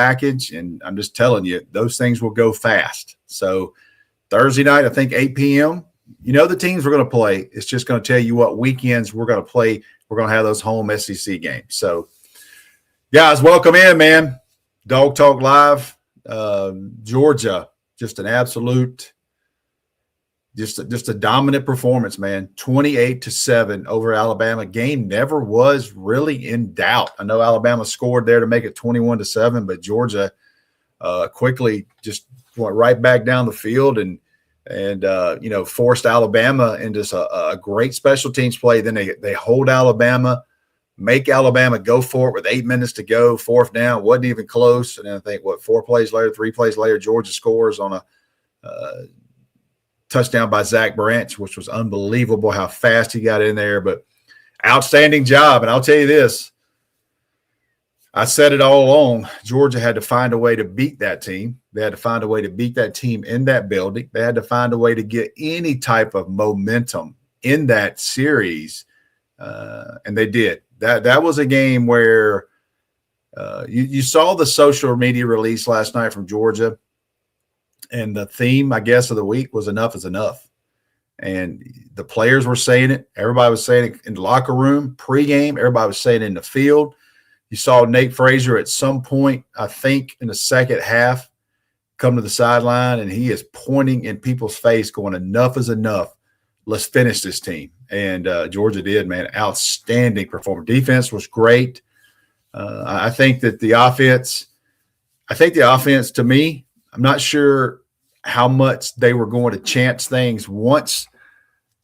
package, and I'm just telling you, those things will go fast. So Thursday night, I think 8 p.m., you know the teams we're going to play. It's just going to tell you what weekends we're going to play. We're going to have those home SEC games. So, guys, welcome in, man. Dawg Talk Live. Georgia, just an absolute just a dominant performance, man. 28-7 over Alabama. Game never was really in doubt. I know Alabama scored there to make it 21-7, but Georgia quickly just went right back down the field and forced Alabama into a great special teams play. Then they hold Alabama, make Alabama go for it with 8 minutes to go, fourth down, wasn't even close. And then I think, 3 plays later, Georgia scores on a touchdown by Zach Branch, which was unbelievable how fast he got in there. But outstanding job. And I'll tell you this, I said it all along, Georgia had to find a way to beat that team. They had to find a way to beat that team in that building. They had to find a way to get any type of momentum in that series, and they did. That was a game where you saw the social media release last night from Georgia, and the theme, I guess, of the week was enough is enough. And the players were saying it. Everybody was saying it in the locker room, pregame. Everybody was saying it in the field. You saw Nate Frazier at some point, I think, in the second half, come to the sideline, and he is pointing in people's face going, enough is enough. Let's finish this team. And Georgia did, man. Outstanding performance. Defense was great. I think that the offense, to me, I'm not sure how much they were going to chance things once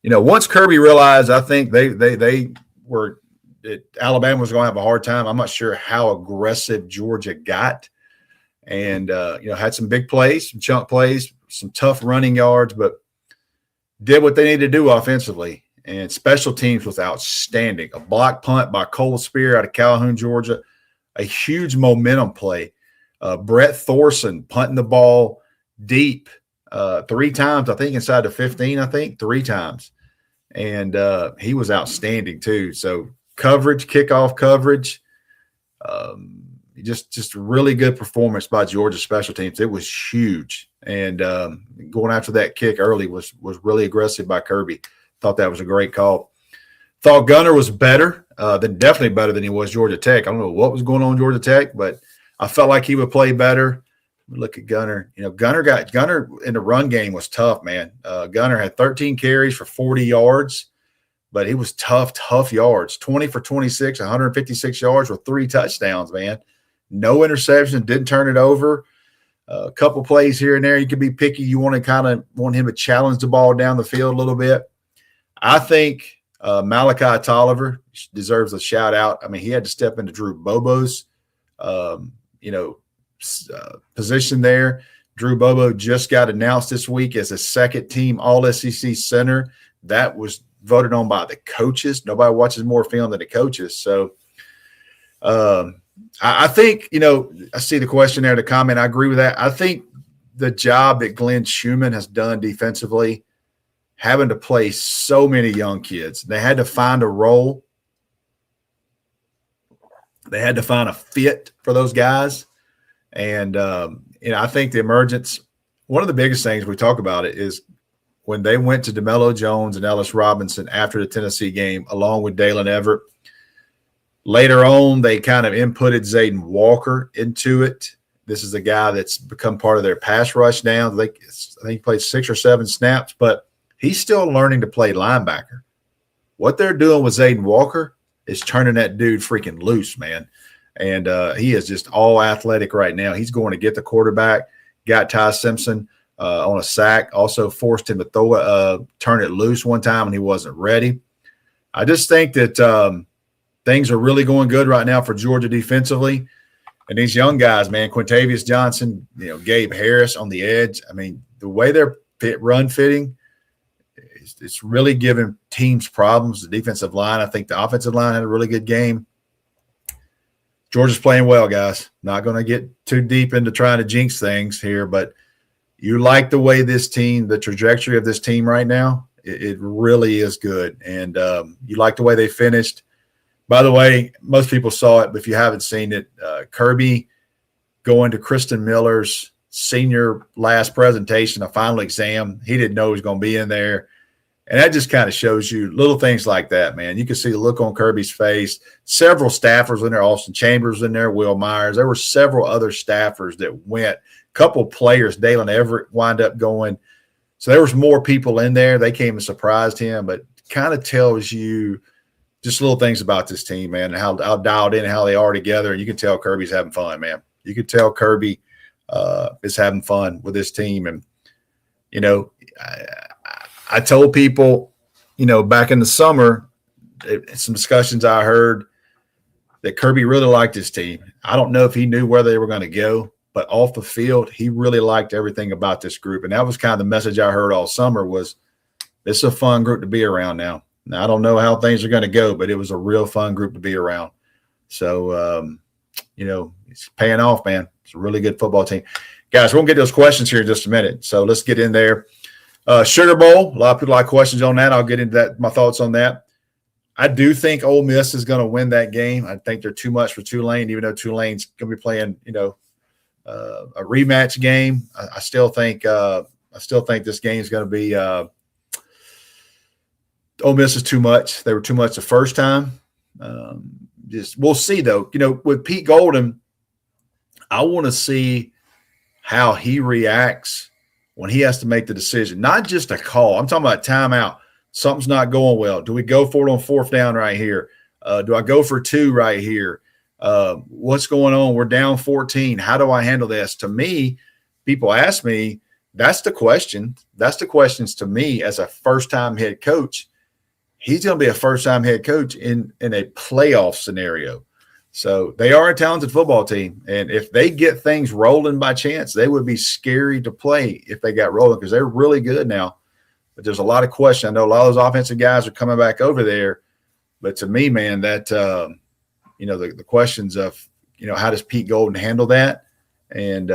Kirby realized, I think they were – that Alabama was going to have a hard time. I'm not sure how aggressive Georgia got, and had some big plays, some chunk plays, some tough running yards, but did what they needed to do offensively. And special teams was outstanding. A block punt by Cole Spear out of Calhoun, Georgia, a huge momentum play. Brett Thorson punting the ball deep 3 times, I think inside the 15, 3 times, and he was outstanding too. So. Coverage, kickoff coverage, just really good performance by Georgia special teams. It was huge, and going after that kick early was really aggressive by Kirby. Thought that was a great call. Thought Gunner was definitely better than he was Georgia Tech. I don't know what was going on in Georgia Tech, but I felt like he would play better. Look at Gunner. Gunner in the run game was tough, man. Gunner had 13 carries for 40 yards. But it was tough yards, 20 for 26, 156 yards with 3 touchdowns, man. No interception, didn't turn it over. A couple plays here and there. You could be picky. You want him to challenge the ball down the field a little bit. I think Malachi Tolliver deserves a shout out. I mean, he had to step into Drew Bobo's, position there. Drew Bobo just got announced this week as a second team All-SEC center. That was voted on by the coaches. Nobody watches more film than the coaches. So I think, I see the question there, the comment. I agree with that. I think the job that Glenn Schumann has done defensively, having to play so many young kids, they had to find a role. They had to find a fit for those guys. And, I think the emergence, one of the biggest things we talk about it is when they went to DeMello Jones and Ellis Robinson after the Tennessee game, along with Dalen Everett. Later on, they kind of inputted Zayden Walker into it. This is a guy that's become part of their pass rush now. I think he played 6 or 7 snaps, but he's still learning to play linebacker. What they're doing with Zayden Walker is turning that dude freaking loose, man. And he is just all athletic right now. He's going to get the quarterback, got Ty Simpson on a sack, also forced him to turn it loose one time when he wasn't ready. I just think that things are really going good right now for Georgia defensively. And these young guys, man, Quintavious Johnson, Gabe Harris on the edge. I mean, the way they're run fitting, it's really giving teams problems. The defensive line, I think the offensive line had a really good game. Georgia's playing well, guys. Not going to get too deep into trying to jinx things here, but you like the way this team, the trajectory of this team right now, it really is good. And you like the way they finished. By the way, most people saw it, but if you haven't seen it, Kirby going to Kristen Miller's senior last presentation, a final exam. He didn't know he was going to be in there. And that just kind of shows you little things like that, man. You can see the look on Kirby's face. Several staffers in there. Austin Chambers in there, Will Myers. There were several other staffers that went. A couple players, Dalen Everett, wind up going. So there was more people in there. They came and surprised him, but kind of tells you just little things about this team, man, and how dialed in and how they are together. And you can tell Kirby's having fun, man. You can tell Kirby is having fun with this team. And, you know, I told people, you know, back in the summer, some discussions I heard that Kirby really liked his team. I don't know if he knew where they were going to go, but off the field, he really liked everything about this group. And that was kind of the message I heard all summer was this is a fun group to be around now. Now, I don't know how things are going to go, but it was a real fun group to be around. So, you know, it's paying off, man. It's a really good football team. Guys, we're going to get those questions here in just a minute. So let's get in there. Sugar Bowl, a lot of people like questions on that. I'll get into that, my thoughts on that. I do think Ole Miss is going to win that game. I think they're too much for Tulane, even though Tulane's going to be playing, you know, a rematch game. I still think this game is going to be Ole Miss is too much. They were too much the first time. We'll see though. You know, with Pete Golden, I want to see how he reacts when he has to make the decision, not just a call. I'm talking about timeout. Something's not going well. Do we go for it on fourth down right here? Do I go for 2 right here? What's going on? We're down 14. How do I handle this? To me, people ask me, that's the question. That's the questions to me as a first-time head coach. He's going to be a first-time head coach in a playoff scenario. So they are a talented football team. And if they get things rolling by chance, they would be scary to play if they got rolling because they're really good now. But there's a lot of questions. I know a lot of those offensive guys are coming back over there. But to me, man, that, you know, the questions of, you know, how does Pete Golden handle that? And,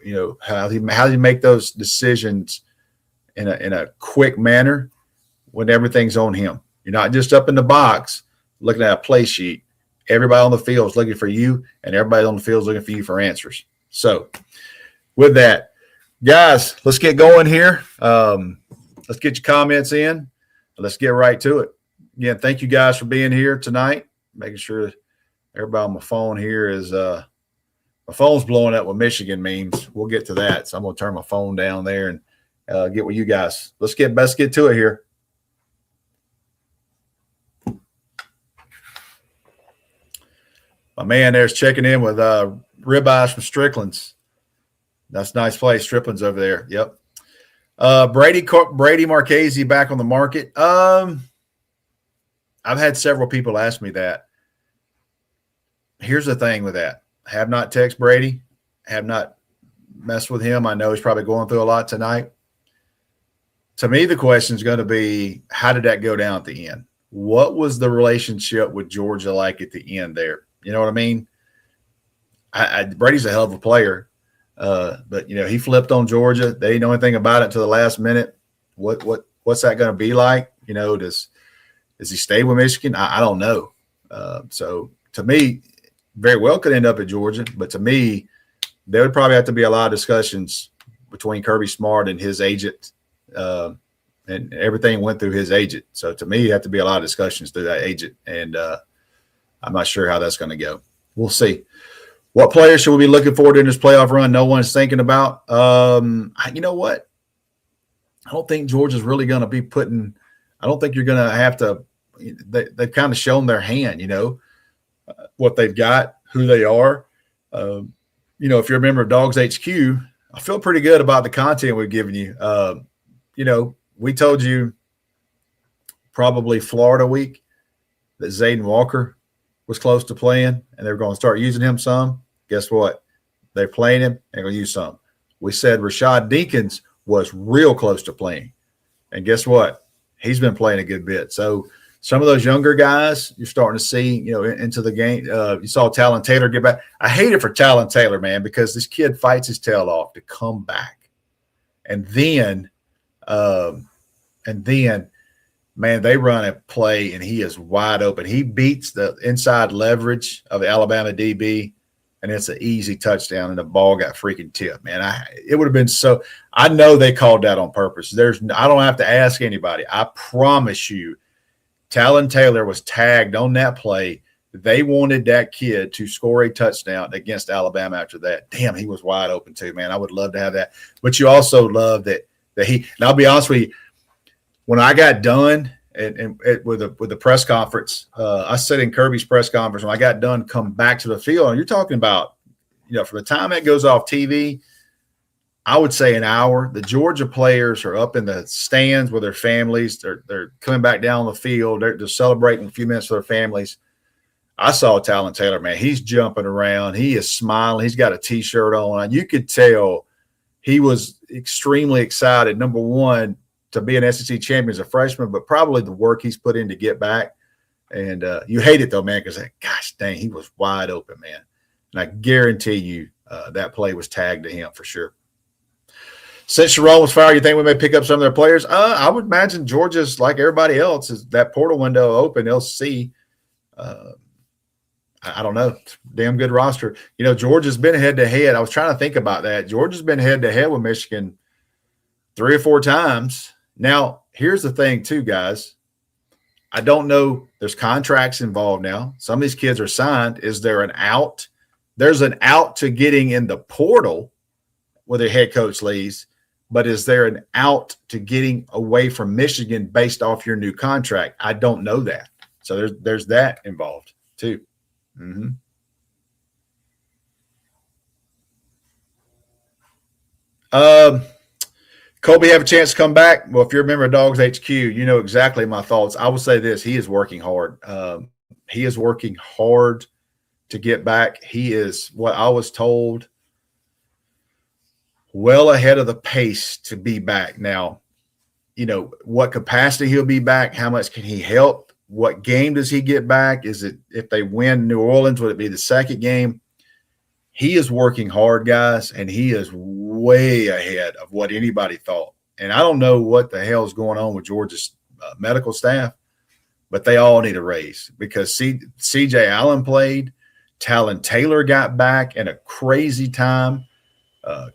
you know, how do you make those decisions in a quick manner when everything's on him? You're not just up in the box looking at a play sheet. Everybody on the field is looking for you, and everybody on the field is looking for you for answers. So with that, guys, let's get going here. Let's get your comments in. Let's get right to it. Again, thank you guys for being here tonight. Making sure everybody on my phone here is my phone's blowing up with Michigan memes. We'll get to that. So I'm going to turn my phone down there and get with you guys. Let's get to it here. My man there's checking in with ribeyes from Strickland's. That's a nice place. Strickland's over there. Yep. Brady Marchese back on the market. I've had several people ask me that. Here's the thing with that. Have not texted Brady. Have not messed with him. I know he's probably going through a lot tonight. To me, the question is going to be, how did that go down at the end? What was the relationship with Georgia like at the end there? You know what I mean? Brady's a hell of a player, but, you know, he flipped on Georgia. They didn't know anything about it until the last minute. What's that going to be like? You know, does he stay with Michigan? I don't know. So to me, very well could end up at Georgia, but to me, there would probably have to be a lot of discussions between Kirby Smart and his agent, and everything went through his agent. So to me, it have to be a lot of discussions through that agent, and I'm not sure how that's going to go. We'll see. What players should we be looking forward to in this playoff run? No one's thinking about. You know what? I don't think Georgia's really going to be putting – I don't think you're going to have to – they've kind of shown their hand, you know, what they've got, who they are. You know, if you're a member of DawgsHQ, I feel pretty good about the content we've given you. You know, we told you probably Florida week that Zayden Walker was close to playing, and they were going to start using him some. Guess what? They're playing him, and they're going to use some. We said Rashad Deakins was real close to playing. And guess what? He's been playing a good bit. So some of those younger guys you're starting to see, you know, into the game. You saw Talon Taylor get back. I hate it for Talon Taylor, man, because this kid fights his tail off to come back. And then man, they run a play, and he is wide open. He beats the inside leverage of the Alabama DB. and it's an easy touchdown, and the ball got freaking tipped, man. It would have been so – I know they called that on purpose. I don't have to ask anybody. I promise you, Talon Taylor was tagged on that play. They wanted that kid to score a touchdown against Alabama after that. Damn, he was wide open too, man. I would love to have that. But you also love that he – and I'll be honest with you, when I got done with the press conference, I said in Kirby's press conference, when I got done, come back to the field, and you're talking about, from the time it goes off TV, I would say an hour. The Georgia players are up in the stands with their families. They're coming back down the field. They're celebrating a few minutes with their families. I saw Talon Taylor, man. He's jumping around. He is smiling. He's got a T-shirt on. You could tell he was extremely excited, number one, to be an SEC champion as a freshman, but probably the work he's put in to get back. And you hate it, though, man, because, gosh dang, he was wide open, man. And I guarantee you that play was tagged to him for sure. Since Sharon was fired, you think we may pick up some of their players? I would imagine Georgia's like everybody else. Is that portal window open? They'll see. I don't know. Damn good roster. Georgia's been head-to-head. I was trying to think about that. Georgia's been head-to-head with Michigan 3 or 4 times. Now, here's the thing too, guys. I don't know. There's contracts involved now. Some of these kids are signed. Is there an out? There's an out to getting in the portal where their head coach leaves, but is there an out to getting away from Michigan based off your new contract? I don't know that. So there's that involved too. Mm-hmm. Kobe have a chance to come back? Well, if you're a member of DawgsHQ, you know exactly my thoughts. I will say this. He is working hard. He is working hard to get back. He is, what I was told, well ahead of the pace to be back. Now, what capacity he'll be back, how much can he help? What game does he get back? Is it, if they win New Orleans, would it be the second game? He is working hard, guys, and he is way ahead of what anybody thought. And I don't know what the hell is going on with Georgia's medical staff, but they all need a raise because C.J. Allen played. Talon Taylor got back in a crazy time.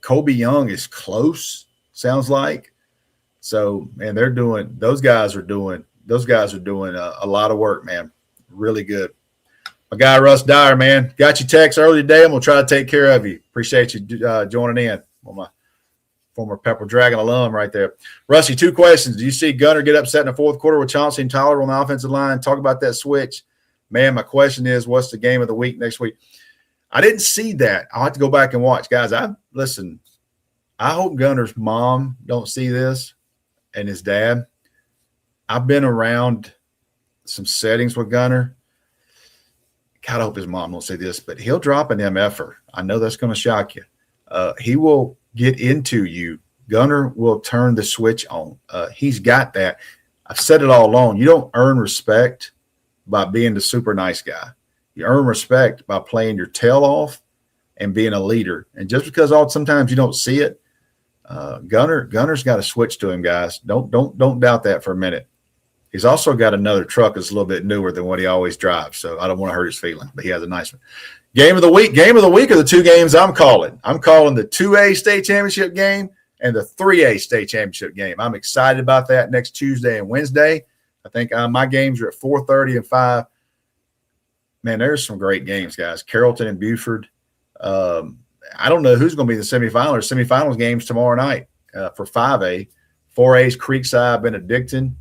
Kobe Young is close, sounds like. So, man, those guys are doing a lot of work, man. Really good. My guy, Russ Dyer, man, got your text early today, and we'll try to take care of you. Appreciate you joining in. Well, my former Pepper Dragon alum right there. Rusty, 2 questions. Do you see Gunner get upset in the fourth quarter with Chauncey and Tyler on the offensive line? Talk about that switch. Man, my question is, what's the game of the week next week? I didn't see that. I'll have to go back and watch. Guys, I hope Gunner's mom don't see this and his dad. I've been around some settings with Gunner. God, I hope his mom won't say this, but he'll drop an MFer. I know that's going to shock you. He will get into you. Gunner will turn the switch on. He's got that. I've said it all along. You don't earn respect by being the super nice guy. You earn respect by playing your tail off and being a leader. And just because sometimes you don't see it, Gunner's got a switch to him, guys. Don't doubt that for a minute. He's also got another truck that's a little bit newer than what he always drives, so I don't want to hurt his feelings, but he has a nice one. Game of the week are the 2 games I'm calling. I'm calling the 2A state championship game and the 3A state championship game. I'm excited about that next Tuesday and Wednesday. I think my games are at 4:30 and 5. Man, there's some great games, guys. Carrollton and Buford. I don't know who's going to be the semifinals games tomorrow night for 5A. 4A's Creekside, Benedictine.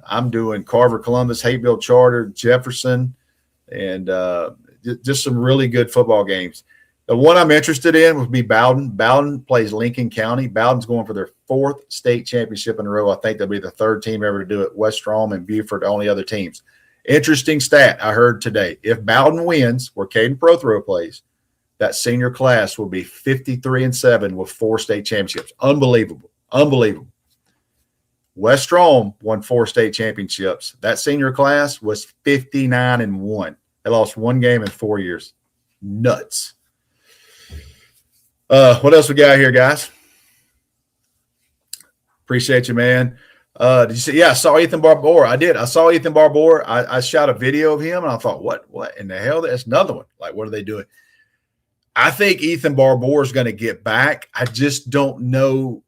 I'm doing Carver, Columbus, Hayville Charter, Jefferson, and just some really good football games. The one I'm interested in would be Bowden. Bowden plays Lincoln County. Bowden's going for their 4th state championship in a row. I think they'll be the 3rd team ever to do it. West Strom and Buford, only other teams. Interesting stat I heard today. If Bowden wins, where Caden Prothero plays, that senior class will be 53-7 with 4 state championships. Unbelievable. West Strom won 4 state championships. That senior class was 59-1. They lost 1 game in 4 years. Nuts. What else we got here, guys? Appreciate you, man. Did you see? Yeah, I saw Ethan Barbour. I did. I saw Ethan Barbour. I shot a video of him, and I thought, what in the hell? That's another one. Like, what are they doing? I think Ethan Barbour is going to get back. I just don't know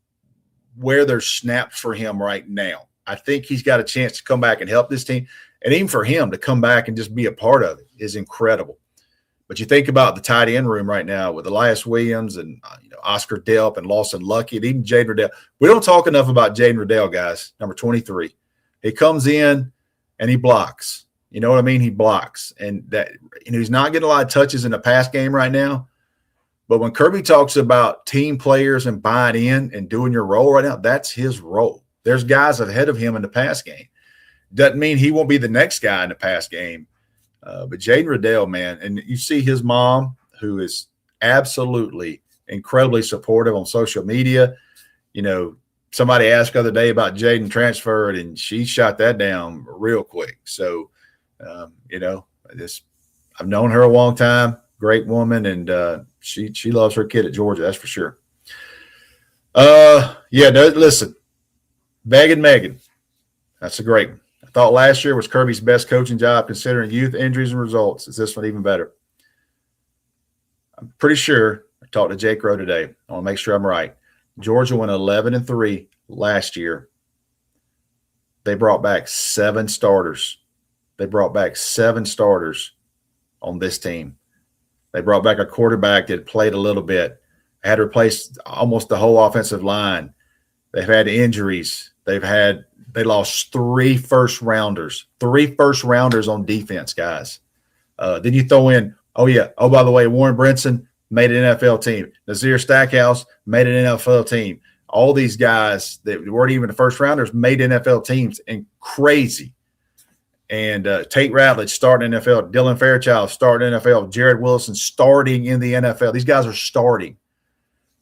where they're snapped for him right now. I think he's got a chance to come back and help this team. And even for him to come back and just be a part of it is incredible. But you think about the tight end room right now with Elias Williams and Oscar Delp and Lawson Lucky and even Jaden Riddell. We don't talk enough about Jaden Riddell, guys, number 23. He comes in and he blocks. You know what I mean? He blocks. And that he's not getting a lot of touches in the pass game right now. But when Kirby talks about team players and buying in and doing your role right now, that's his role. There's guys ahead of him in the pass game. Doesn't mean he won't be the next guy in the pass game. But Jaden Riddell, man, and you see his mom, who is absolutely incredibly supportive on social media. Somebody asked the other day about Jaden transferred, and she shot that down real quick. So, I've known her a long time. Great woman, and she loves her kid at Georgia. That's for sure. Listen, Megan, that's a great one. I thought last year was Kirby's best coaching job considering youth injuries and results. Is this one even better? I'm pretty sure. I talked to Jake Rowe today. I want to make sure I'm right. Georgia went 11-3 last year. They brought back 7 starters. On this team. They brought back a quarterback that played a little bit. Had replaced almost the whole offensive line. They've had injuries. They lost 3 first rounders. 3 first rounders on defense, guys. Then you throw in, by the way, Warren Brinson made an NFL team. Nazir Stackhouse made an NFL team. All these guys that weren't even the first rounders made NFL teams, and crazy. And Tate Ratledge starting NFL, Dylan Fairchild starting NFL, Jared Wilson starting in the NFL. These guys are starting.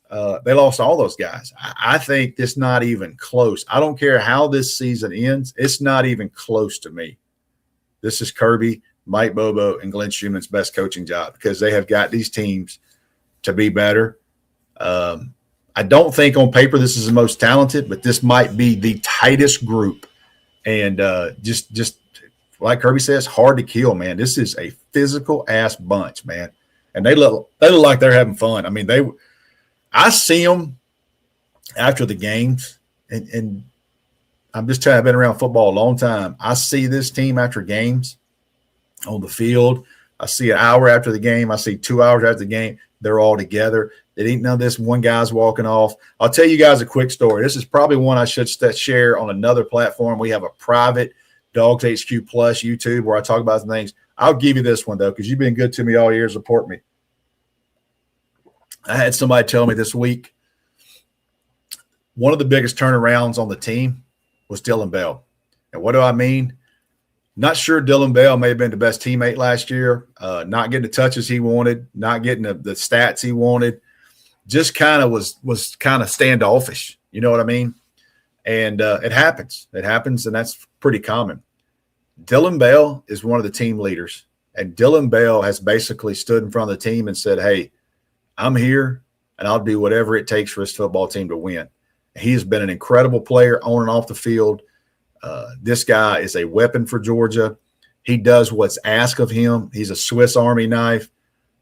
They lost all those guys. I think it's not even close. I don't care how this season ends. It's not even close to me. This is Kirby, Mike Bobo, and Glenn Schumann's best coaching job because they have got these teams to be better. I don't think on paper this is the most talented, but this might be the tightest group. And just like Kirby says, hard to kill, man. This is a physical-ass bunch, man. And they look like they're having fun. I mean, I see them after the games, and I'm just telling you, I've been around football a long time. I see this team after games on the field. I see an hour after the game. I see 2 hours after the game. They're all together. It ain't none of this one guy's walking off. I'll tell you guys a quick story. This is probably one I should share on another platform. We have a private DawgsHQ Plus YouTube where I talk about some things. I'll give you this one, though, because you've been good to me all year. Support me. I had somebody tell me this week one of the biggest turnarounds on the team was Dylan Bell. And what do I mean? Not sure Dylan Bell may have been the best teammate last year, not getting the touches he wanted, not getting the stats he wanted, just kind of was kind of standoffish. You know what I mean? And it happens. It happens, and that's pretty common. Dylan Bell is one of the team leaders, and Dylan Bell has basically stood in front of the team and said, hey, I'm here, and I'll do whatever it takes for this football team to win. He has been an incredible player on and off the field. This guy is a weapon for Georgia. He does what's asked of him. He's a Swiss Army knife.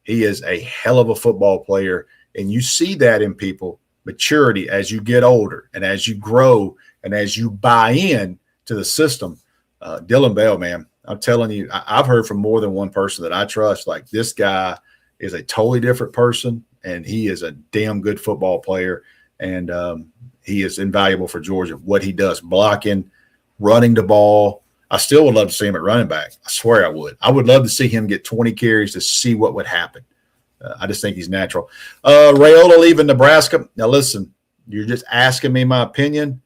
He is a hell of a football player, and you see that in people, maturity as you get older and as you grow and as you buy in to the system. Dylan Bell, man, I'm telling you, I've heard from more than one person that I trust, like this guy is a totally different person, and he is a damn good football player, and he is invaluable for Georgia. What he does, blocking, running the ball. I still would love to see him at running back. I swear I would. I would love to see him get 20 carries to see what would happen. I just think he's natural. Raiola leaving Nebraska. Now, listen, you're just asking me my opinion.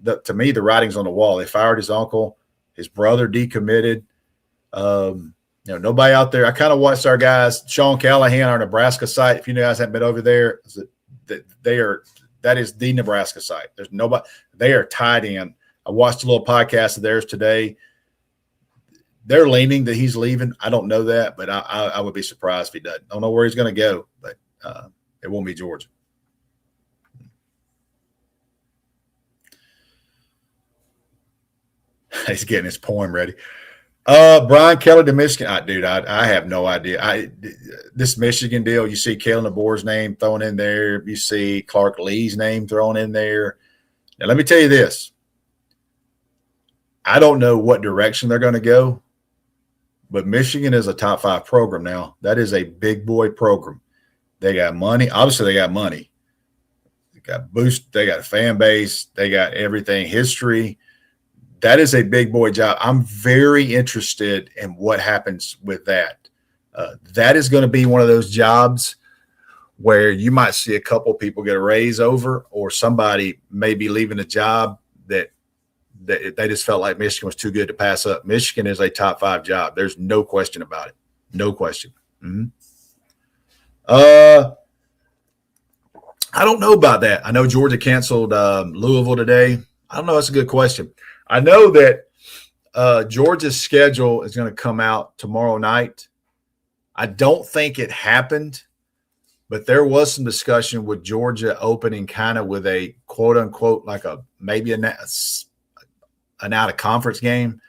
To me, the writing's on the wall. They fired his uncle. His brother decommitted. Nobody out there. I kind of watched our guys, Sean Callahan, our Nebraska site. If you guys haven't been over there, that is the Nebraska site. There's nobody. They are tied in. I watched a little podcast of theirs today. They're leaning that he's leaving. I don't know that, but I would be surprised if he doesn't. I don't know where he's going to go, but it won't be Georgia. He's getting his poem ready. Brian Kelly to Michigan. Dude, I have no idea. This Michigan deal, you see Kalen DeBoer's name thrown in there. You see Clark Lee's name thrown in there. Now, let me tell you this. I don't know what direction they're going to go, but Michigan is a top 5 program now. That is a big boy program. They got money. Obviously, they got money. They got boost. They got a fan base. They got everything, history. That is a big boy job. I'm very interested in what happens with that. That is going to be one of those jobs where you might see a couple people get a raise over, or somebody may be leaving a job that they just felt like Michigan was too good to pass up. Michigan is a top 5 job. There's no question about it. No question. Mm-hmm. I don't know about that. I know Georgia canceled Louisville today. I don't know. That's a good question. I know that Georgia's schedule is going to come out tomorrow night. I don't think it happened, but there was some discussion with Georgia opening kind of with a quote unquote, like maybe an out of conference game.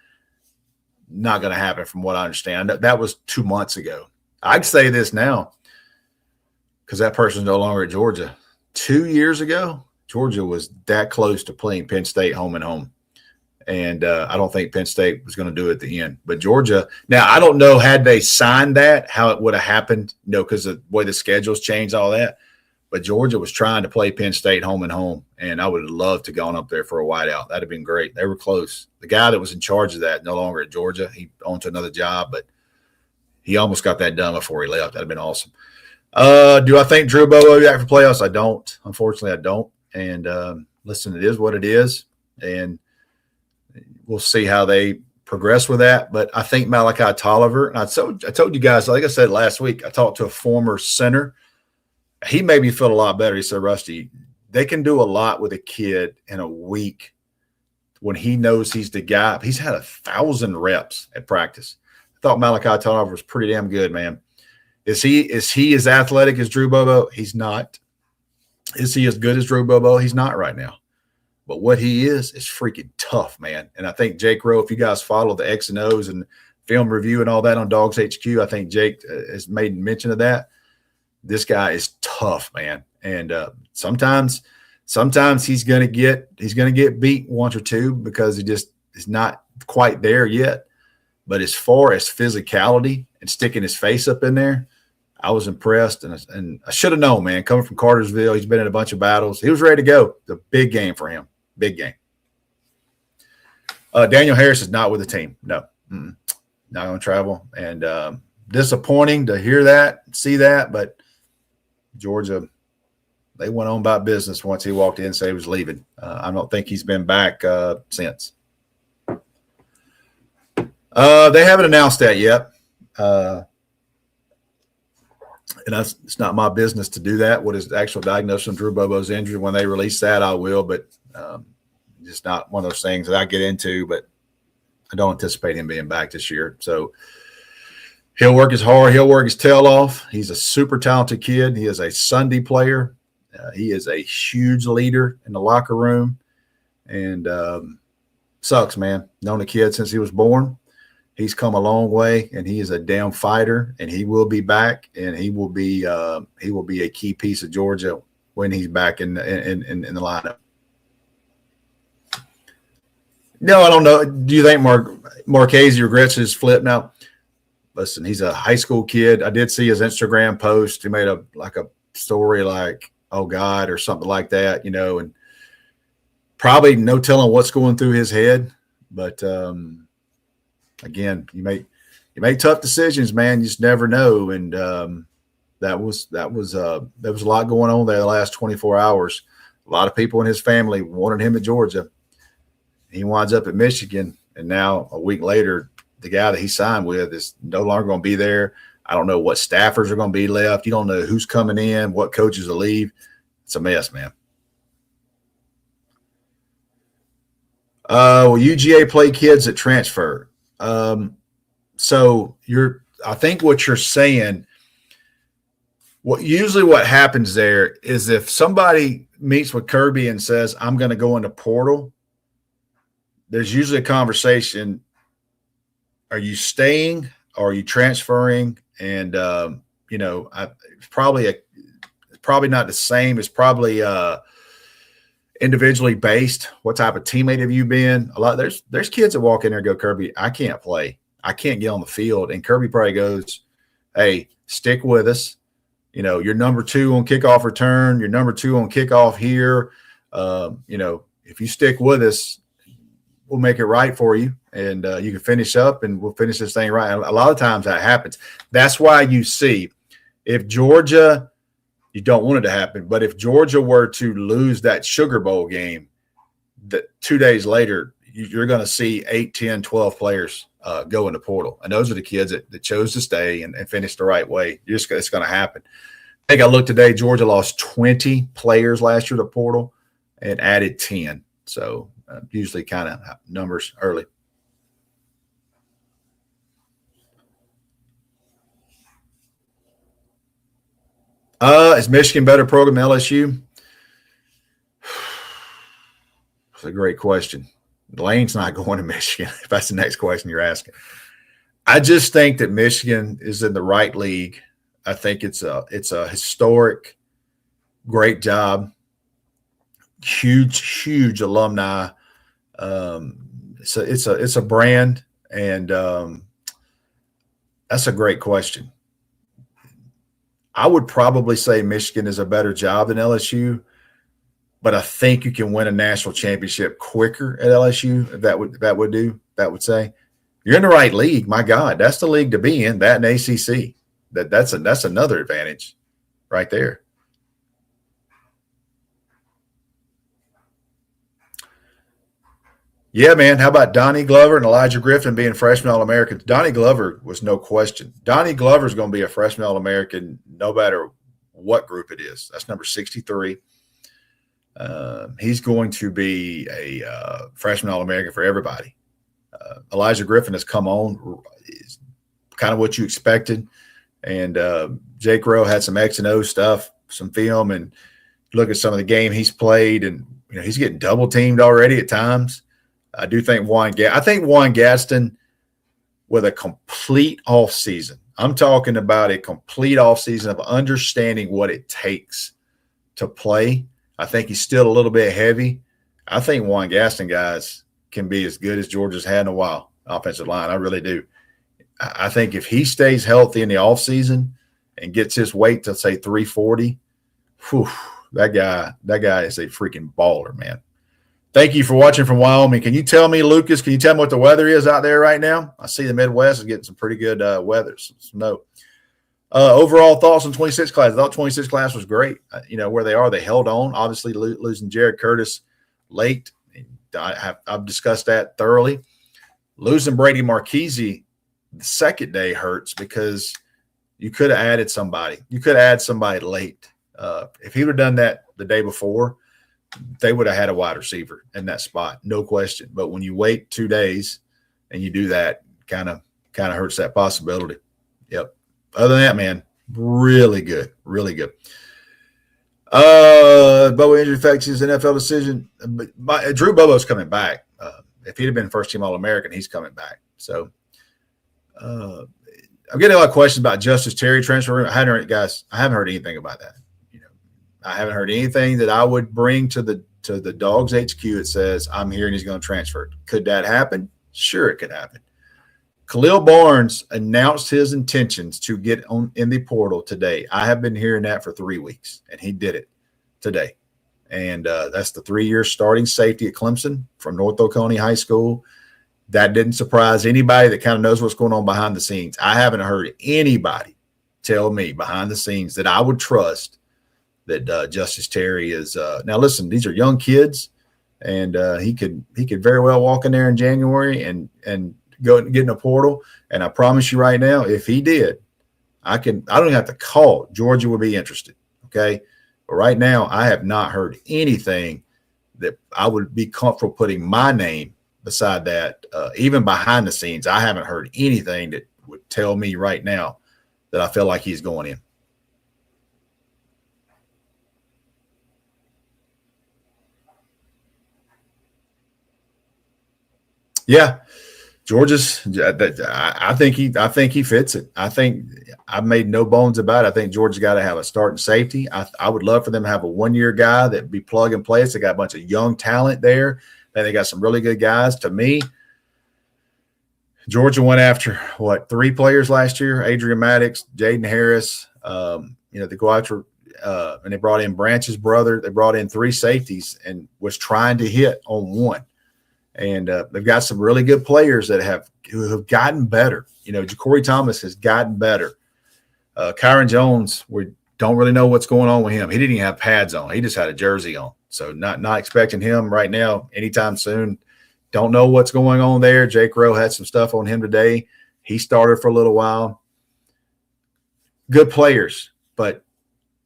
Not going to happen from what I understand. That was 2 months ago. I'd say this now because that person's no longer at Georgia. 2 years ago, Georgia was that close to playing Penn State home and home. And I don't think Penn State was going to do it at the end. But Georgia, now I don't know, had they signed that, how it would have happened, because of the way the schedules changed, all that. But Georgia was trying to play Penn State home and home, and I would have loved to gone up there for a whiteout. That'd have been great. They were close. The guy that was in charge of that, no longer at Georgia. He on to another job, but he almost got that done before he left. That'd have been awesome. Do I think Drew Bobo will be back for playoffs? I don't. Unfortunately, I don't. And listen, it is what it is, and we'll see how they progress with that. But I think Malachi Tolliver, and I told you guys, like I said last week, I talked to a former center. He made me feel a lot better. He said, Rusty, they can do a lot with a kid in a week when he knows he's the guy. He's had 1,000 reps at practice. I thought Malachi Tolliver was pretty damn good, man. Is he as athletic as Drew Bobo? He's not. Is he as good as Drew Bobo? He's not right now. But what he is freaking tough, man. And I think Jake Rowe, if you guys follow the X and O's and film review and all that on DawgsHQ, I think Jake has made mention of that. This guy is tough, man. And sometimes he's gonna get beat once or two because he just is not quite there yet. But as far as physicality and sticking his face up in there, I was impressed, and I should have known, man. Coming from Cartersville, he's been in a bunch of battles. He was ready to go. It's a big game for him. Big game. Daniel Harris is not with the team. No. Not going to travel. And disappointing to hear that, see that, but Georgia, they went on about business once he walked in and said he was leaving. I don't think he's been back since. They haven't announced that yet. And it's not my business to do that. What is the actual diagnosis of Drew Bobo's injury? When they release that, I will, but just not one of those things that I get into. But I don't anticipate him being back this year. So he'll work his hard. He'll work his tail off. He's a super talented kid. He is a Sunday player. He is a huge leader in the locker room. And sucks, man. Known the kid since he was born. He's come a long way, and he is a damn fighter, and he will be back, and he will be a key piece of Georgia when he's back in the lineup. No, I don't know. Do you think Marchese regrets his flip now? Listen, he's a high school kid. I did see his Instagram post. He made a story like, oh God, or something like that, and probably no telling what's going through his head. But again, you make tough decisions, man. You just never know. And that was there was a lot going on there the last 24 hours. A lot of people in his family wanted him at Georgia. He winds up at Michigan, and now a week later, the guy that he signed with is no longer going to be there. I don't know what staffers are going to be left. You don't know who's coming in, what coaches will leave. It's a mess, man. Will UGA play kids that transfer? So I think what you're saying, what happens there is if somebody meets with Kirby and says, I'm going to go into portal, there's usually a conversation are you staying or are you transferring? And it's probably not the same. It's probably individually based. What type of teammate have you been? There's kids that walk in there and go, Kirby, I can't play. I can't get on the field. And Kirby probably goes, hey, stick with us. You're number 2 on kickoff return. You're number 2 on kickoff here. If you stick with us, we'll make it right for you. And you can finish up and we'll finish this thing right. And a lot of times that happens. That's why you see if Georgia, you don't want it to happen, but if Georgia were to lose that Sugar Bowl game, that 2 days later, you're going to see 8, 10, 12 players go in the portal. And those are the kids that chose to stay and finish the right way. It's going to happen. I think I looked today, Georgia lost 20 players last year to the portal and added 10. So usually kind of numbers early. Is Michigan better program than LSU? That's a great question. Lane's not going to Michigan, if that's the next question you're asking. I just think that Michigan is in the right league. I think it's a historic, great job, huge alumni. It's a brand, and that's a great question. I would probably say Michigan is a better job than LSU, but I think you can win a national championship quicker at LSU. If that would say you're in the right league. My God, that's the league to be in. That and ACC. That's another advantage right there. Yeah, man. How about Donnie Glover and Elijah Griffin being freshman All-Americans? Donnie Glover was no question. Donnie Glover is going to be a freshman All-American no matter what group it is. That's number 63. He's going to be a freshman All-American for everybody. Elijah Griffin has come on, is kind of what you expected. And Jake Rowe had some X and O stuff, some film, and look at some of the game he's played, and he's getting double teamed already at times. I do think Juan Gaston with a complete offseason. I'm talking about a complete offseason of understanding what it takes to play. I think he's still a little bit heavy. I think Juan Gaston guys can be as good as Georgia's had in a while, offensive line. I really do. I think if he stays healthy in the offseason and gets his weight to, say, 340, that guy is a freaking baller, man. Thank you for watching from Wyoming. Can you tell me, Lucas, what the weather is out there right now? I see the Midwest is getting some pretty good weather. Snow. Overall thoughts on 26 class. I thought 26 class was great. Where they are, they held on. Obviously, losing Jared Curtis late. I've discussed that thoroughly. Losing Brady Marchese the second day hurts because you could have added somebody. You could add somebody late. If he would have done that the day before, they would have had a wide receiver in that spot, no question. But when you wait 2 days and you do that, kind of hurts that possibility. Yep. Other than that, man, really good, really good. Bobo injury affects his NFL decision. Drew Bobo's coming back. If he'd have been first team All-American, he's coming back. So I'm getting a lot of questions about Justice Terry transfer. I haven't heard anything about that. I haven't heard anything that I would bring to the DawgsHQ that says I'm here and he's going to transfer. Could that happen? Sure, it could happen. Khalil Barnes announced his intentions to get in the portal today. I have been hearing that for 3 weeks, and he did it today. And that's the 3-year starting safety at Clemson from North Oconee High School. That didn't surprise anybody that kind of knows what's going on behind the scenes. I haven't heard anybody tell me behind the scenes that I would trust that Justice Terry is now listen, these are young kids, and he could very well walk in there in January and go and get in a portal. And I promise you right now, if he did, I don't even have to call. Georgia would be interested. Okay. But right now, I have not heard anything that I would be comfortable putting my name beside that. Even behind the scenes, I haven't heard anything that would tell me right now that I feel like he's going in. Yeah. Georgia's. I think he fits it. I think I've made no bones about it. I think Georgia's got to have a starting safety. I would love for them to have a 1-year guy that be plug and play. They got a bunch of young talent there. And they got some really good guys. To me, Georgia went after 3 players last year: Adrian Maddox, Jaden Harris. They go after and they brought in Branch's brother. They brought in 3 safeties and was trying to hit on one. And they've got some really good players who have gotten better. Ja'Cory Thomas has gotten better. Kyron Jones, we don't really know what's going on with him. He didn't even have pads on. He just had a jersey on. So not expecting him right now anytime soon. Don't know what's going on there. Jake Rowe had some stuff on him today. He started for a little while. Good players, but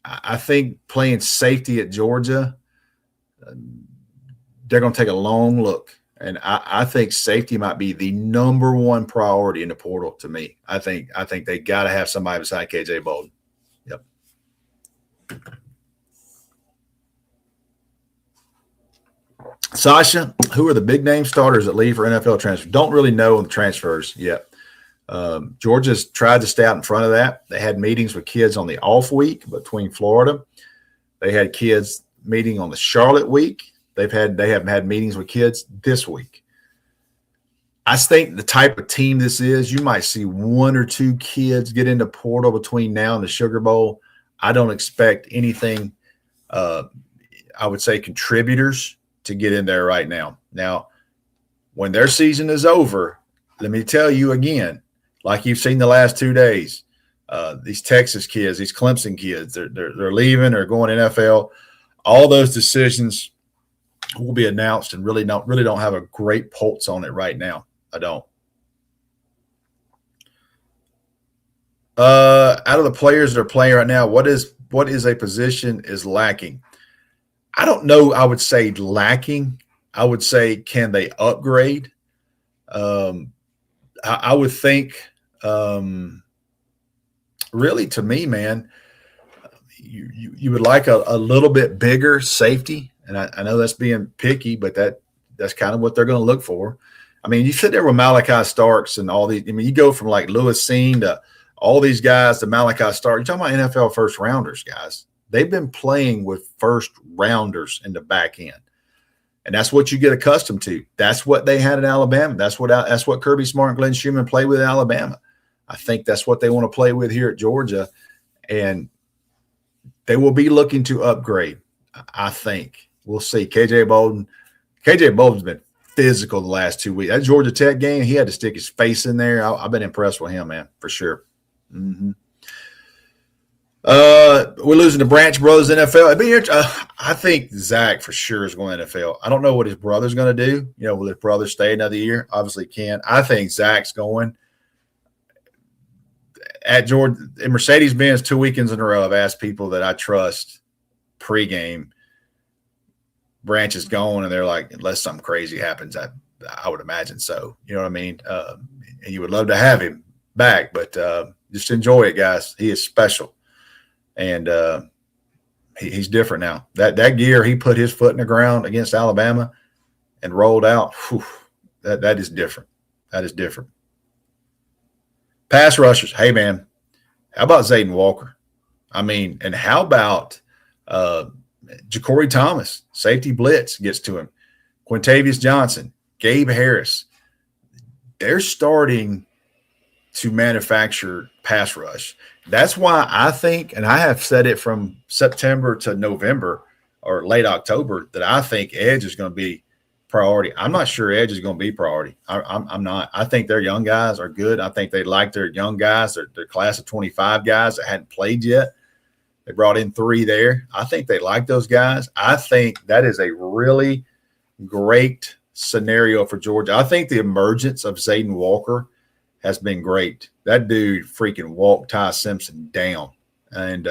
I think playing safety at Georgia, they're going to take a long look. And I think safety might be the number 1 priority in the portal to me. I think they got to have somebody beside KJ Bolden. Yep. Sasha, who are the big name starters that leave for NFL transfer? Don't really know on the transfers yet. Georgia's tried to stay out in front of that. They had meetings with kids on the off week between Florida. They had kids meeting on the Charlotte week. They haven't had meetings with kids this week. I think the type of team this is, you might see 1 or 2 kids get into portal between now and the Sugar Bowl. I don't expect anything, I would say, contributors to get in there right now. Now, when their season is over, let me tell you again, like you've seen the last 2 days, these Texas kids, these Clemson kids, they're leaving or going NFL. All those decisions will be announced, and really don't have a great pulse on it right now. I don't. Out of the players that are playing right now, what is a position is lacking? I don't know. I would say lacking. I would say, can they upgrade? I would think, really, to me, man, you would like a little bit bigger safety. And I know that's being picky, but that's kind of what they're going to look for. I mean, you sit there with Malachi Starks and all these. I mean, you go from like Lewis Seen to all these guys to Malachi Starks. You're talking about NFL first rounders, guys. They've been playing with first rounders in the back end. And that's what you get accustomed to. That's what they had in Alabama. That's what Kirby Smart and Glenn Schumann play with in Alabama. I think that's what they want to play with here at Georgia. And they will be looking to upgrade, I think. We'll see. KJ Bolden's been physical the last 2 weeks. That Georgia Tech game, he had to stick his face in there. I've been impressed with him, man, for sure. Mm-hmm. We're losing the Branch brothers NFL. I think Zach for sure is going to NFL. I don't know what his brother's going to do. Will his brother stay another year? Obviously can. I think Zach's going. At Georgia, in Mercedes-Benz 2 weekends in a row, I've asked people that I trust pregame. Branch is going, and they're like, unless something crazy happens, I would imagine so. You know what I mean? And you would love to have him back, but just enjoy it, guys. He is special, and he's different now. That gear, he put his foot in the ground against Alabama and rolled out. Whew, that is different. That is different. Pass rushers. Hey, man, how about Zayden Walker? I mean, and how about Ja'Cory Thomas? Safety blitz gets to him. Quintavious Johnson, Gabe Harris. They're starting to manufacture pass rush. That's why I think, and I have said it from September to November or late October, that I think edge is going to be priority. I'm not sure edge is going to be priority. I'm not. I think their young guys are good. I think they like their young guys, their class of 25 guys that hadn't played yet. They brought in 3 there. I think they like those guys. I think that is a really great scenario for Georgia. I think the emergence of Zayden Walker has been great. That dude freaking walked Ty Simpson down. And,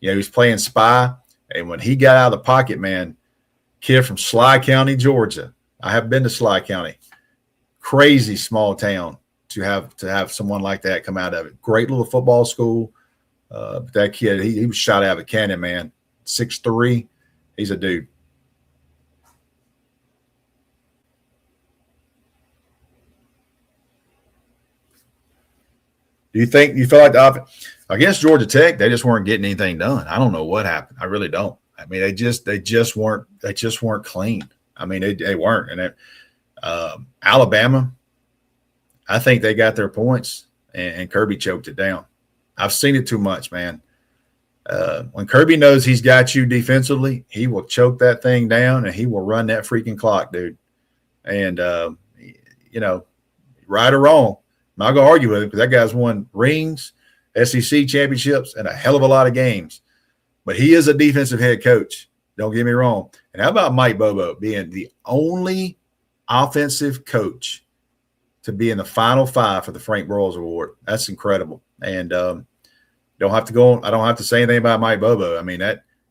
he was playing spy. And when he got out of the pocket, man, kid from Sly County, Georgia. I have been to Sly County. Crazy small town to have someone like that come out of it. Great little football school. But that kid, he was shot out of a cannon, man. 6'3". He's a dude. Do you feel like the offense against Georgia Tech, they just weren't getting anything done? I don't know what happened. I really don't. I mean, they just weren't clean. I mean, they weren't. And Alabama, I think they got their points, and Kirby choked it down. I've seen it too much, man. When Kirby knows he's got you defensively, he will choke that thing down, and he will run that freaking clock, dude. And, right or wrong, I'm not going to argue with him because that guy's won rings, SEC championships, and a hell of a lot of games. But he is a defensive head coach. Don't get me wrong. And how about Mike Bobo being the only offensive coach to be in the Final Five for the Frank Broyles Award? That's incredible. And don't have to go. I don't have to say anything about Mike Bobo. I mean,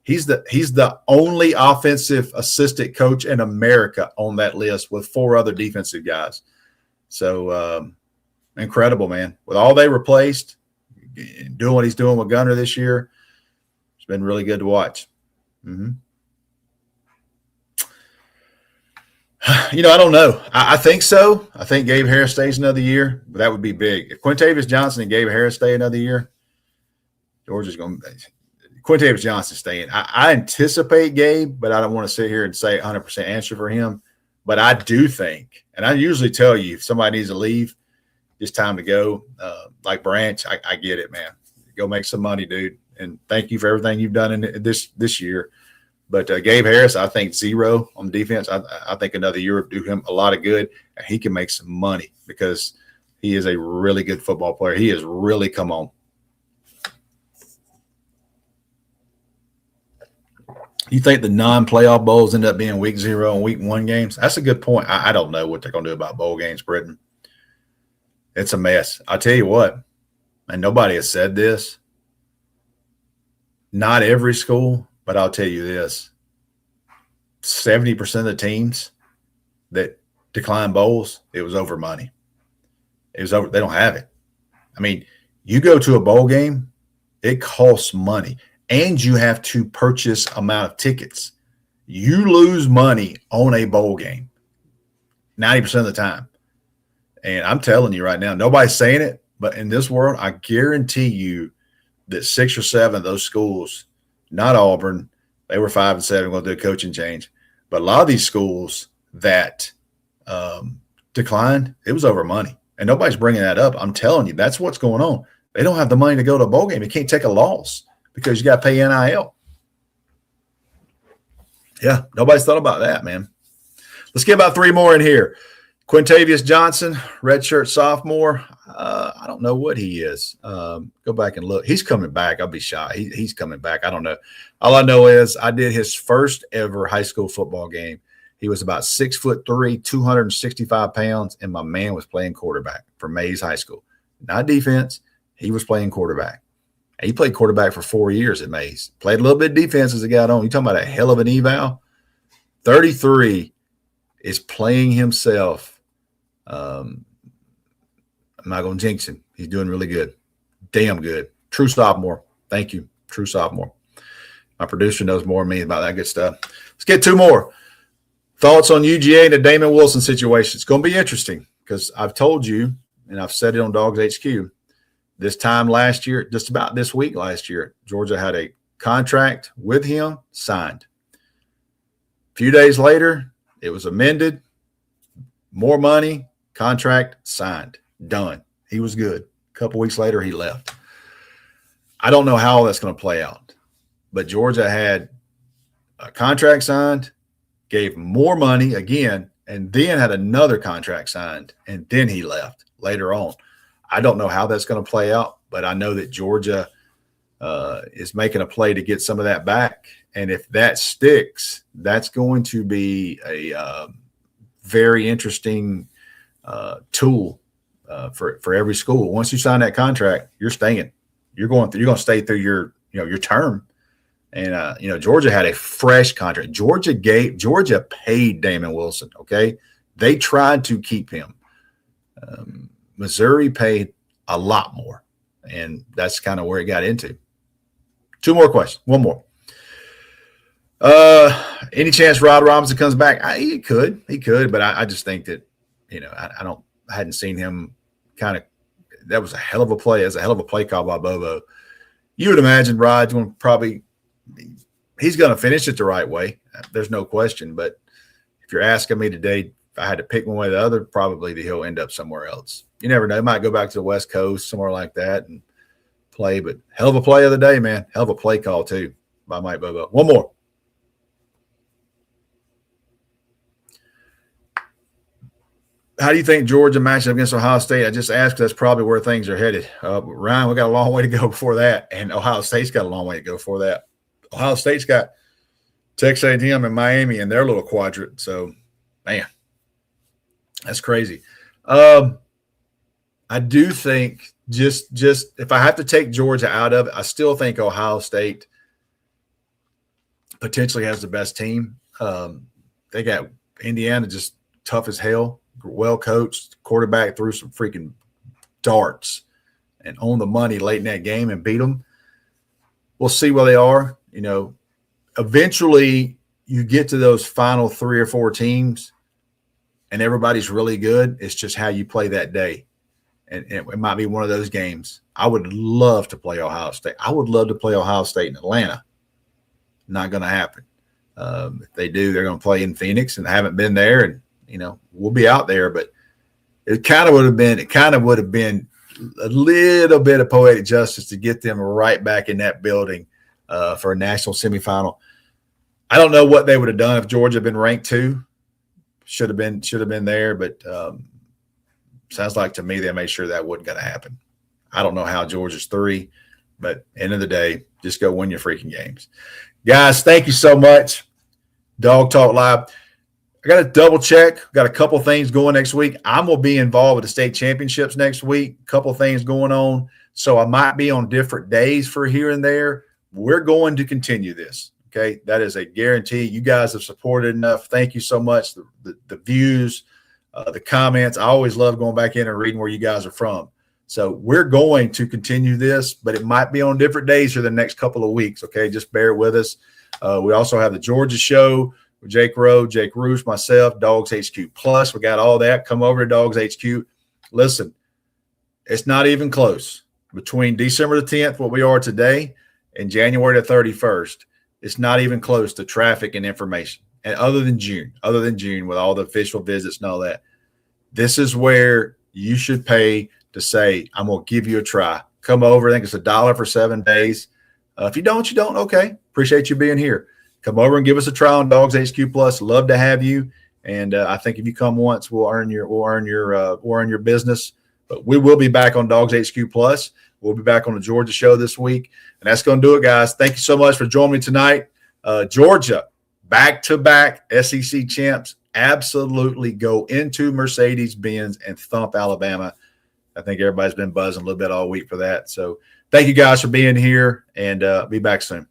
he's the only offensive assistant coach in America on that list with 4 other defensive guys. So incredible, man. With all they replaced, doing what he's doing with Gunner this year, it's been really good to watch. Mm-hmm. I don't know. I think so. I think Gabe Harris stays another year, but that would be big. If Quintavious Johnson and Gabe Harris stay another year, Georgia's going to – Quintavious Johnson staying. I anticipate Gabe, but I don't want to sit here and say 100% answer for him. But I do think – and I usually tell you if somebody needs to leave, it's time to go. Like Branch, I get it, man. Go make some money, dude. And thank you for everything you've done in this year. But Gabe Harris, I think 0 on defense. I think another year would do him a lot of good, and he can make some money because he is a really good football player. He has really come on. You think the non-playoff bowls end up being week 0 and week 1 games? That's a good point. I don't know what they're going to do about bowl games, Britain. It's a mess. I'll tell you what, and nobody has said this. Not every school, but I'll tell you this. 70% of the teams that decline bowls, it was over money. It was over. They don't have it. I mean, you go to a bowl game, it costs money. And you have to purchase amount of tickets. You lose money on a bowl game 90% of the time. And I'm telling you right now, nobody's saying it, but in this world, I guarantee you that 6 or 7 of those schools, not Auburn, they were 5 and 7 going to do a coaching change. But a lot of these schools that declined, it was over money. And nobody's bringing that up. I'm telling you, that's what's going on. They don't have the money to go to a bowl game. You can't take a loss because you got to pay NIL. Yeah, nobody's thought about that, man. Let's get about 3 more in here. Quintavious Johnson, redshirt sophomore. I don't know what he is. Go back and look. He's coming back. I'll be shy. He's coming back. I don't know. All I know is I did his first ever high school football game. He was about 6'3", 265 pounds, and my man was playing quarterback for Mays High School. Not defense. He was playing quarterback. He played quarterback for 4 years at Mays. Played a little bit of defense as he got on. You talking about a hell of an eval? 33 is playing himself. I'm not going to jinx him. He's doing really good. Damn good. True sophomore. Thank you. True sophomore. My producer knows more than me about that good stuff. Let's get 2 more. Thoughts on UGA and the Damon Wilson situation. It's going to be interesting because I've told you, and I've said it on DawgsHQ, this time last year, just about this week last year, Georgia had a contract with him signed. A few days later, it was amended. More money, contract signed. Done. He was good. A couple weeks later, he left. I don't know how that's going to play out, but Georgia had a contract signed, gave more money again, and then had another contract signed, and then he left later on. I don't know how that's going to play out, but I know that Georgia is making a play to get some of that back. And if that sticks, that's going to be a very interesting tool for every school. Once you sign that contract, you're staying. You're going to stay through your term. And Georgia had a fresh contract. Georgia paid Damon Wilson. Okay, they tried to keep him. Missouri paid a lot more, and that's kind of where it got into. 2 more questions. 1 more. Any chance Rod Robinson comes back? He could, but I just think that I hadn't seen him kind of that was a hell of a play. That's a hell of a play call by Bobo. You would imagine Rod's going to probably – he's going to finish it the right way. There's no question. But if you're asking me today, if I had to pick one way or the other, probably he'll end up somewhere else. You never know. He might go back to the West Coast, somewhere like that, and play. But hell of a play of the day, man. Hell of a play call, too, by Mike Bobo. One more. How do you think Georgia matches up against Ohio State? I just asked. That's probably where things are headed. Ryan, we got a long way to go before that, and Ohio State's got a long way to go before that. Ohio State's got Texas A&M and Miami in their little quadrant. So, man, that's crazy. I do think just if I have to take Georgia out of it, I still think Ohio State potentially has the best team. They got Indiana just tough as hell. Well coached, quarterback threw some freaking darts and on the money late in that game and beat them. We'll see where they are. You know, eventually you get to those final 3 or 4 teams and everybody's really good. It's just how you play that day. And it might be one of those games. I would love to play Ohio State. I would love to play Ohio State in Atlanta. Not going to happen. If they do, they're going to play in Phoenix, and I haven't been there, and you know, we'll be out there, but it kind of would have been a little bit of poetic justice to get them right back in that building for a national semifinal. I don't know what they would have done if Georgia had been ranked 2. Should have been there, but sounds like to me they made sure that wasn't going to happen. I don't know how Georgia's 3, but end of the day, just go win your freaking games. Guys, thank you so much. Dawg Talk Live. I got to double check. Got a couple things going next week. I'm going to be involved with the state championships next week. A couple things going on. So I might be on different days for here and there. We're going to continue this. Okay. That is a guarantee. You guys have supported enough. Thank you so much. The views, the comments. I always love going back in and reading where you guys are from. So we're going to continue this, but it might be on different days for the next couple of weeks. Okay. Just bear with us. We also have the Georgia show. Jake Rowe, Jake Roosh, myself, DawgsHQ Plus. We got all that. Come over to DawgsHQ. Listen, it's not even close. Between December the 10th, what we are today, and January the 31st, it's not even close to traffic and information. And other than June, with all the official visits and all that, this is where you should pay to say, I'm going to give you a try. Come over. I think it's $1 for 7 days. If you don't, you don't. Okay. Appreciate you being here. Come over and give us a try on DawgsHQ Plus. Love to have you. And I think if you come once, we'll earn your business. But we will be back on DawgsHQ Plus. We'll be back on the Georgia show this week. And that's going to do it, guys. Thank you so much for joining me tonight. Georgia, back-to-back SEC champs. Absolutely go into Mercedes-Benz and thump Alabama. I think everybody's been buzzing a little bit all week for that. So thank you guys for being here, and be back soon.